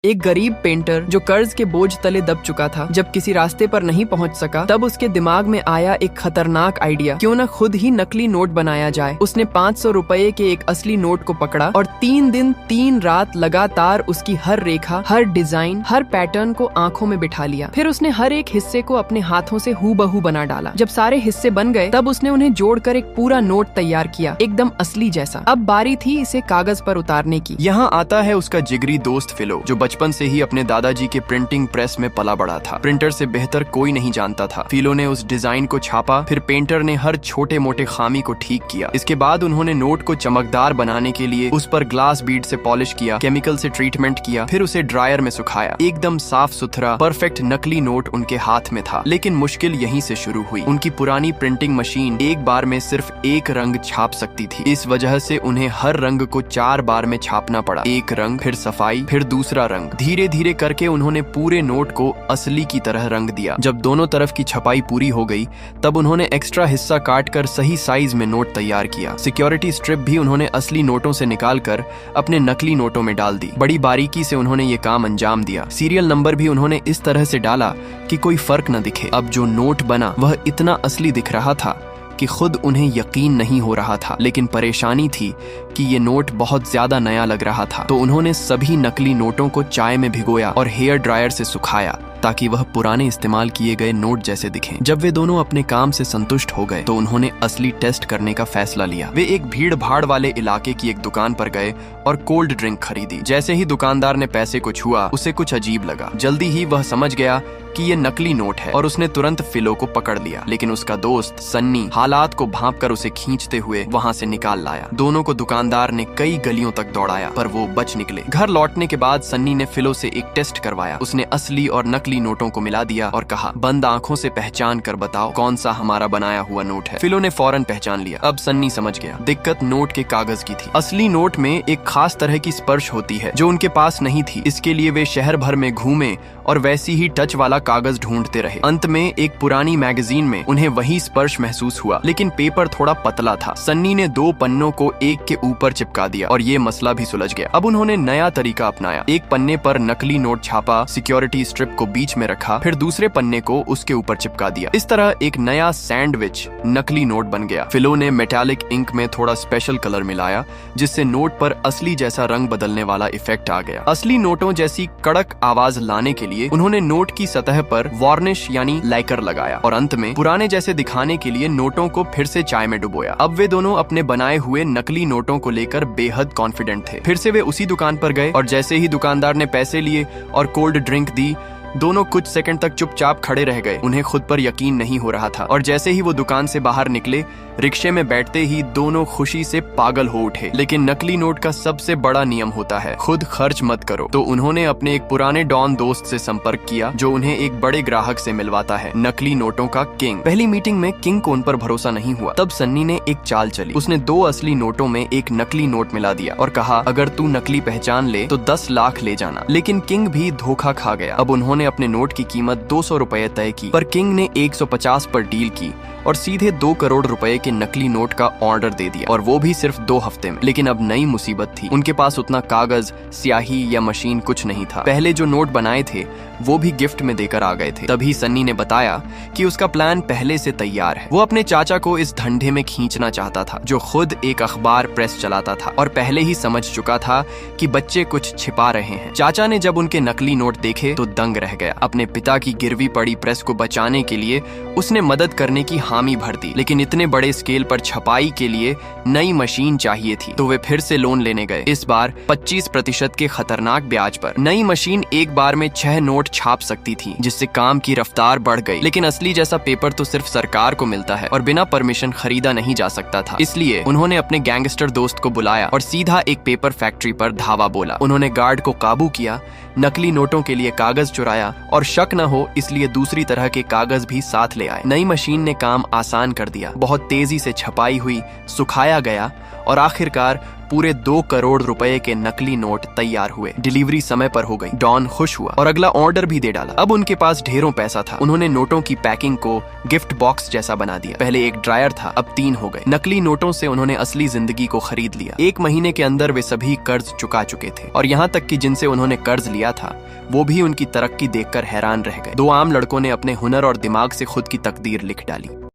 एक गरीब पेंटर जो कर्ज के बोझ तले दब चुका था, जब किसी रास्ते पर नहीं पहुंच सका, तब उसके दिमाग में आया एक खतरनाक आइडिया। क्यों न खुद ही नकली नोट बनाया जाए। उसने 500 रुपए के एक असली नोट को पकड़ा और 3 दिन 3 रात लगातार उसकी हर रेखा, हर डिजाइन, हर पैटर्न को आंखों में बिठा लिया। फिर उसने हर एक हिस्से को अपने हाथों से हूबहू बना डाला। जब सारे हिस्से बन गए, तब उसने उन्हें जोड़कर एक पूरा नोट तैयार किया, एकदम असली जैसा। अब बारी थी इसे कागज पर उतारने की। यहाँ आता है उसका जिगरी दोस्त फिलो, जो बचपन से ही अपने दादाजी के प्रिंटिंग प्रेस में पला बड़ा था। प्रिंटर से बेहतर कोई नहीं जानता था। फिलो ने उस डिजाइन को छापा, फिर पेंटर ने हर छोटे मोटे खामी को ठीक किया। इसके बाद उन्होंने नोट को चमकदार बनाने के लिए उस पर ग्लास बीड से पॉलिश किया, केमिकल से ट्रीटमेंट किया, फिर उसे ड्रायर में सुखाया। एकदम साफ सुथरा परफेक्ट नकली नोट उनके हाथ में था। लेकिन मुश्किल यहीं से शुरू हुई। उनकी पुरानी प्रिंटिंग मशीन एक बार में सिर्फ एक रंग छाप सकती थी। इस वजह से उन्हें हर रंग को 4 बार में छापना पड़ा। एक रंग, फिर सफाई, फिर दूसरा रंग। धीरे धीरे करके उन्होंने पूरे नोट को असली की तरह रंग दिया। जब दोनों तरफ की छपाई पूरी हो गई, तब उन्होंने एक्स्ट्रा हिस्सा काटकर सही साइज में नोट तैयार किया। सिक्योरिटी स्ट्रिप भी उन्होंने असली नोटों से निकालकर अपने नकली नोटों में डाल दी। बड़ी बारीकी से उन्होंने ये काम अंजाम दिया। सीरियल नंबर भी उन्होंने इस तरह से डाला कि कोई फर्क न दिखे। अब जो नोट बना वह इतना असली दिख रहा था कि खुद उन्हें यकीन नहीं हो रहा था। लेकिन परेशानी थी कि ये नोट बहुत ज्यादा नया लग रहा था। तो उन्होंने सभी नकली नोटों को चाय में भिगोया और हेयर ड्रायर से सुखाया, ताकि वह पुराने इस्तेमाल किए गए नोट जैसे दिखें। जब वे दोनों अपने काम से संतुष्ट हो गए, तो उन्होंने असली टेस्ट करने का फैसला लिया। वे एक भीड़ भाड़ वाले इलाके की एक दुकान पर गए और कोल्ड ड्रिंक खरीदी। जैसे ही दुकानदार ने पैसे को छुआ, उसे कुछ अजीब लगा। जल्दी ही वह समझ गया कि ये नकली नोट है और उसने तुरंत फिलो को पकड़ लिया। लेकिन उसका दोस्त सन्नी हालात को भांपकर उसे खींचते हुए वहां से निकाल लाया। दोनों को दुकानदार ने कई गलियों तक दौड़ाया, पर वो बच निकले। घर लौटने के बाद सन्नी ने फिलो से एक टेस्ट करवाया। उसने असली और नकली नोटों को मिला दिया और कहा, बंद आंखों से पहचान कर बताओ कौन सा हमारा बनाया हुआ नोट है। फिलो ने फौरन पहचान लिया। अब सन्नी समझ गया, दिक्कत नोट के कागज की थी। असली नोट में एक खास तरह की स्पर्श होती है जो उनके पास नहीं थी। इसके लिए वे शहर भर में घूमे और वैसी ही टच वाला कागज ढूंढते रहे। अंत में एक पुरानी मैगजीन में उन्हें वही स्पर्श महसूस हुआ, लेकिन पेपर थोड़ा पतला था। सन्नी ने 2 पन्नों को एक के ऊपर चिपका दिया और ये मसला भी सुलझ गया। अब उन्होंने नया तरीका अपनाया। एक पन्ने पर नकली नोट छापा, सिक्योरिटी स्ट्रिप को बीच में रखा, फिर दूसरे पन्ने को उसके ऊपर चिपका दिया। इस तरह एक नया सैंडविच नकली नोट बन गया। फिलो ने मेटालिक इंक में थोड़ा स्पेशल कलर मिलाया, जिससे नोट पर असली जैसा रंग बदलने वाला इफेक्ट आ गया। असली नोटों जैसी कड़क आवाज लाने के लिए उन्होंने नोट की सतह पर वार्निश यानी लाइकर लगाया और अंत में पुराने जैसे दिखाने के लिए नोटों को फिर से चाय में डुबोया। अब वे दोनों अपने बनाए हुए नकली नोटों को लेकर बेहद कॉन्फिडेंट थे। फिर से वे उसी दुकान पर गए और जैसे ही दुकानदार ने पैसे लिए और कोल्ड ड्रिंक दी, दोनों कुछ सेकंड तक चुपचाप खड़े रह गए। उन्हें खुद पर यकीन नहीं हो रहा था। और जैसे ही वो दुकान से बाहर निकले, रिक्शे में बैठते ही दोनों खुशी से पागल हो उठे। लेकिन नकली नोट का सबसे बड़ा नियम होता है, खुद खर्च मत करो। तो उन्होंने अपने एक पुराने डॉन दोस्त से संपर्क किया, जो उन्हें एक बड़े ग्राहक से मिलवाता है, नकली नोटों का किंग। पहली मीटिंग में किंग को उन पर भरोसा नहीं हुआ। तब सन्नी ने एक चाल चली। उसने 2 असली नोटों में एक नकली नोट मिला दिया और कहा, अगर तू नकली पहचान ले तो 10 लाख ले जाना। लेकिन किंग भी धोखा खा गया। अब उन्होंने अपने नोट की कीमत 200 रुपए तय की, पर किंग ने 150 पर डील की और सीधे 2 करोड़ रुपए के नकली नोट का ऑर्डर दे दिया, और वो भी सिर्फ 2 हफ्ते में। लेकिन अब नई मुसीबत थी। उनके पास उतना कागज, स्याही या मशीन कुछ नहीं था। पहले जो नोट बनाए थे वो भी गिफ्ट में देकर आ गए थे। तभी सन्नी ने बताया कि उसका प्लान पहले से तैयार है। वो अपने चाचा को इस धंधे में खींचना चाहता था, जो खुद एक अखबार प्रेस चलाता था और पहले ही समझ चुका था कि बच्चे कुछ छिपा रहे हैं। चाचा ने जब उनके नकली नोट देखे तो दंग रह गया। अपने पिता की गिरवी पड़ी प्रेस को बचाने के लिए उसने मदद करने की हामी भर दी, लेकिन इतने बड़े स्केल पर छपाई के लिए नई मशीन चाहिए थी। तो वे फिर से लोन लेने गए, इस बार 25% के खतरनाक ब्याज पर। नई मशीन एक बार में 6 नोट छाप सकती थी, जिससे काम की रफ्तार बढ़ गई। लेकिन असली जैसा पेपर तो सिर्फ सरकार को मिलता है और बिना परमिशन खरीदा नहीं जा सकता था। इसलिए उन्होंने अपने गैंगस्टर दोस्त को बुलाया और सीधा एक पेपर फैक्ट्री पर धावा बोला। उन्होंने गार्ड को काबू किया, नकली नोटों के लिए कागज चुराया और शक न हो इसलिए दूसरी तरह के कागज भी साथ ले आए। नई मशीन ने काम आसान कर दिया। बहुत तेजी से छपाई हुई, सुखाया गया और आखिरकार पूरे 2 करोड़ रुपए के नकली नोट तैयार हुए। डिलीवरी समय पर हो गई। डॉन खुश हुआ और अगला ऑर्डर भी दे डाला। अब उनके पास ढेरों पैसा था। उन्होंने नोटों की पैकिंग को गिफ्ट बॉक्स जैसा बना दिया। पहले 1 ड्रायर था, अब 3 हो गए। नकली नोटों से उन्होंने असली जिंदगी को खरीद लिया। 1 महीने के अंदर वे सभी कर्ज चुका चुके थे और यहाँ तक कि जिनसे उन्होंने कर्ज लिया था वो भी उनकी तरक्की देखकर हैरान रह गए। 2 आम लड़कों ने अपने हुनर और दिमाग से खुद की तकदीर लिख डाली।